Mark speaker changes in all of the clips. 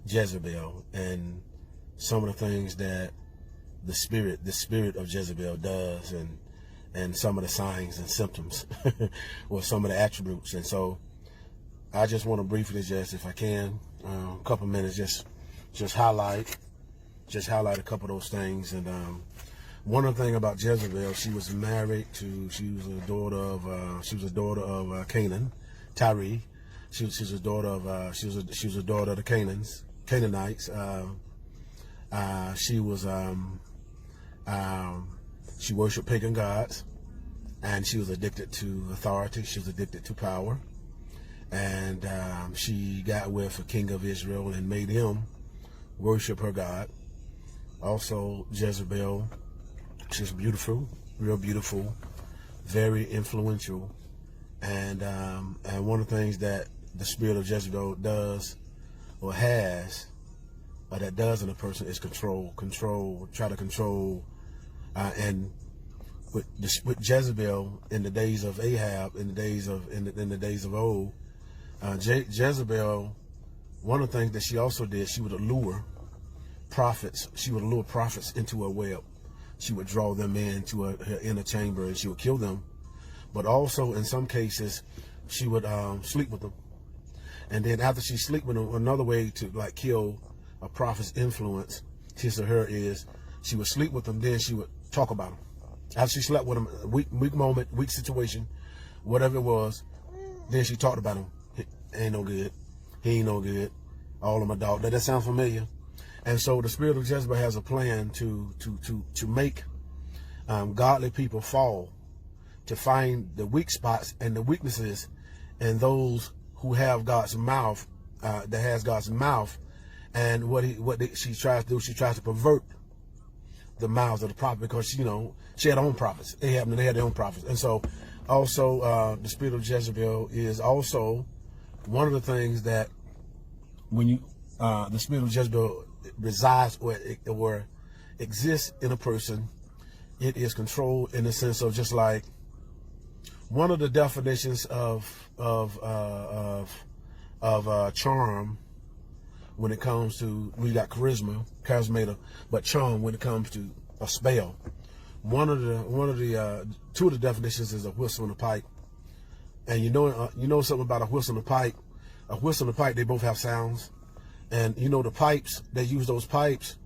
Speaker 1: Jezebel and some of the things that the spirit of Jezebel does, and some of the signs and symptoms or some of the attributes. And so I just want to briefly, just if I can, a couple minutes, just highlight a couple of those things. And one of the things about Jezebel, she was a daughter of Cainaan, Tyree. She was a daughter of the Canaanites. She worshiped pagan gods, and she was addicted to authority. She was addicted to power, and she got with a king of Israel and made him worship her God. Also, Jezebel, she's beautiful, real beautiful, very influential, and one of the things that the spirit of Jezebel does or has, or that does in a person, is try to control. And with Jezebel in the days of Ahab, in the days of old, Jezebel, one of the things that she also did, she would allure prophets. She would allure prophets into her web. She would draw them into her inner chamber, and she would kill them. But also, in some cases, she would sleep with them. And then after she sleep with them, another way to kill a prophet's influence, his or her, is she would sleep with them, then she would talk about them. After she slept with them, weak moment, weak situation, whatever it was, then she talked about him. He ain't no good. He ain't no good. All of my dog. Does that sound familiar? And so the spirit of Jezebel has a plan to make godly people fall, to find the weak spots and the weaknesses in those who have God's mouth, that has God's mouth. And she tries to do, she tries to pervert the mouths of the prophet, because she had her own prophets. They had their own prophets. And so also the spirit of Jezebel is also one of the things that when the spirit of Jezebel resides or exists in a person, it is controlled in the sense of, just like one of the definitions of charm, when it comes to, we got charisma, but charm when it comes to a spell. Two of the definitions is a whistle and a pipe. And you know something about a whistle and a pipe. A whistle and a pipe, they both have sounds. And the pipes, they use those pipes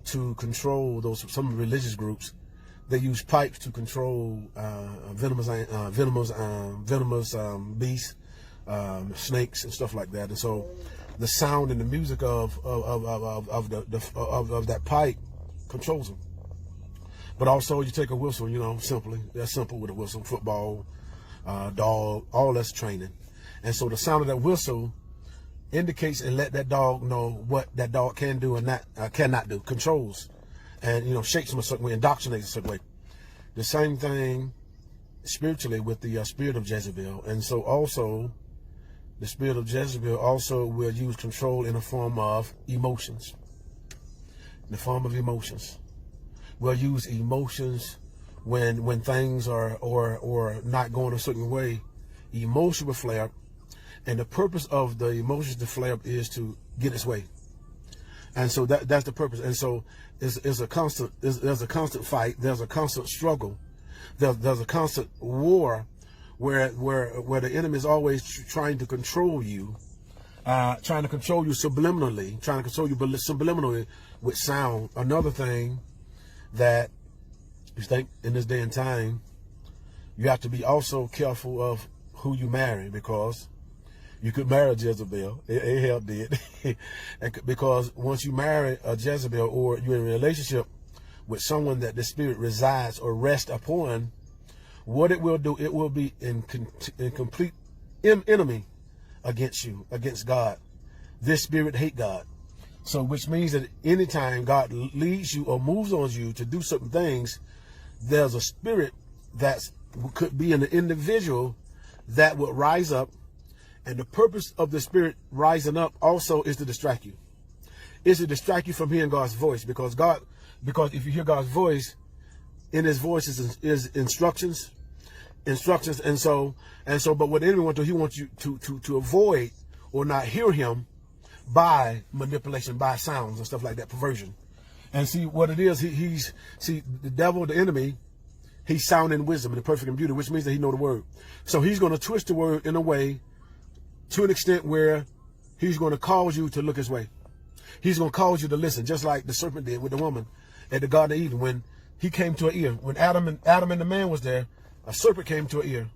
Speaker 1: to control some religious groups. They use pipes to control venomous beasts, snakes and stuff like that. And so the sound and the music of that pipe controls them. But also, you take a whistle, simply. That's simple with a whistle. Football, dog, all that's training. And so the sound of that whistle indicates and let that dog know what that dog can do and cannot do. Controls, and shapes them a certain way, indoctrinates a certain way. The same thing spiritually with the spirit of Jezebel. And so also, the spirit of Jezebel also will use control in the form of emotions. In the form of emotions. We'll use emotions when things are or not going a certain way. Emotion will flare up, and the purpose of the emotions to flare up is to get its way. And so that's the purpose. And so there's a constant fight. There's a constant struggle. There's a constant war where the enemy is always trying to control you, subliminally, with sound. Another thing that you think in this day and time, you have to be also careful of who you marry, because you could marry Jezebel. Ahab did. Because once you marry a Jezebel, or you're in a relationship with someone that the spirit resides or rests upon, what it will do, it will be in complete enemy against you, against God. This spirit hate God. So which means that anytime God leads you or moves on you to do certain things, there's a spirit that could be in the individual that will rise up. And the purpose of the spirit rising up also is to distract you. Is to distract you from hearing God's voice, because if you hear God's voice, in his voice is instructions. And so, but what the enemy wants to do, he wants you to avoid or not hear him, by manipulation, by sounds and stuff like that, perversion. And see what it is, see the devil, the enemy, he's sound in wisdom and the perfect in beauty, which means that he know the word. So he's going to twist the word in a way to an extent where he's going to cause you to look his way. He's going to cause you to listen, just like the serpent did with the woman at the Garden of Eden. When he came to her ear, when Adam and the man was there, a serpent came to her ear.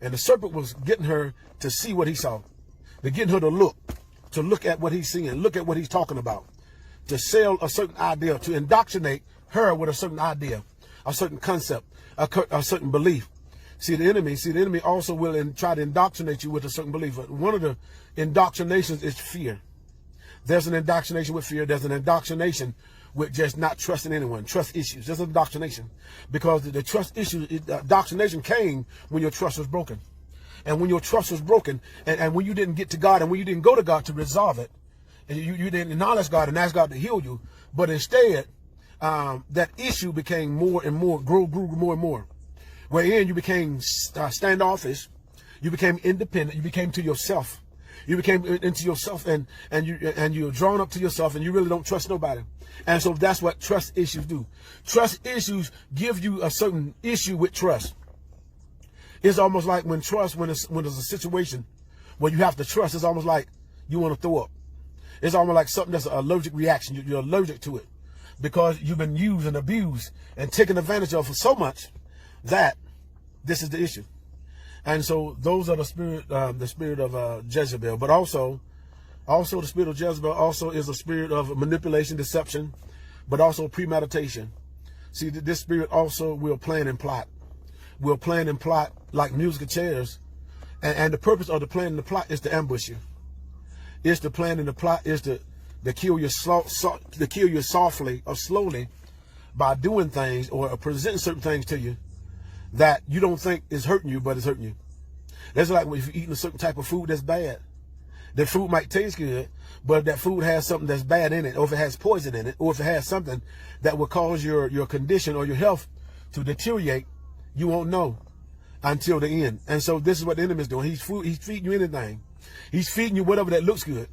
Speaker 1: And the serpent was getting her to see what he saw. To getting her to look at what he's seeing, look at what he's talking about. To sell a certain idea, to indoctrinate her with a certain idea, a certain concept, a certain belief. See, the enemy also will try to indoctrinate you with a certain belief. One of the indoctrinations is fear. There's an indoctrination with fear. There's an indoctrination with just not trusting anyone. Trust issues. There's an indoctrination. Because the trust issue, indoctrination came when your trust was broken. And when your trust was broken, and when you didn't get to God, and when you didn't go to God to resolve it, and you didn't acknowledge God and ask God to heal you, but instead, that issue became more and more, grew more and more. Wherein you became standoffish, you became independent, you became to yourself. You became into yourself, and you're drawn up to yourself, and you really don't trust nobody. And so that's what trust issues do. Trust issues give you a certain issue with trust. It's almost like when there's a situation where you have to trust, it's almost like you want to throw up. It's almost like something that's an allergic reaction. You're allergic to it because you've been used and abused and taken advantage of for so much that this is the issue. And so those are the spirit of Jezebel. But also the spirit of Jezebel also is a spirit of manipulation, deception, but also premeditation. See, this spirit also will plan and plot. Will plan and plot like musical chairs. And the purpose of the plan and the plot is to ambush you. It's the plan and the plot is to kill you softly or slowly by doing things or presenting certain things to you that you don't think is hurting you, but it's hurting you. That's like if you're eating a certain type of food that's bad. The food might taste good, but if that food has something that's bad in it, or if it has poison in it, or if it has something that will cause your condition or your health to deteriorate, you won't know until the end. And so this is what the enemy is doing. He's feeding you anything. He's feeding you whatever that looks good.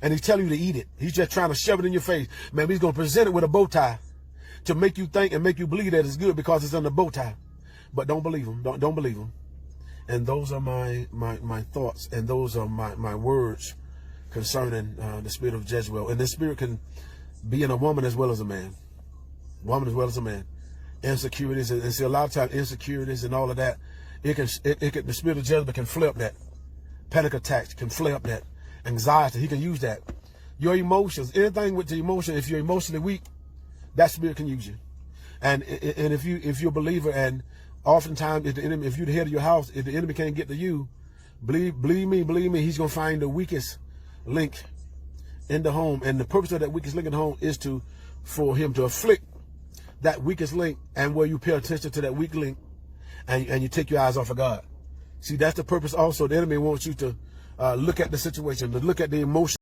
Speaker 1: And he's telling you to eat it. He's just trying to shove it in your face. Man, he's going to present it with a bow tie to make you think and make you believe that it's good because it's on the bow tie. But don't believe him. Don't believe him. And those are my thoughts, and those are my words concerning the spirit of Jezebel. And this spirit can be in a woman as well as a man. Woman as well as a man. Insecurities, and see, a lot of times insecurities and all of that, the spirit of Jezebel can flip that. Panic attacks can flare up that. Anxiety, he can use that. Your emotions, anything with the emotion, if you're emotionally weak, that spirit can use you. And if you're a believer, and oftentimes if you're the head of your house, if the enemy can't get to you, believe me, he's gonna find the weakest link in the home. And the purpose of that weakest link in the home is for him to afflict that weakest link, and where you pay attention to that weak link, and you take your eyes off of God. See, that's the purpose also. The enemy wants you to look at the situation, to look at the emotion.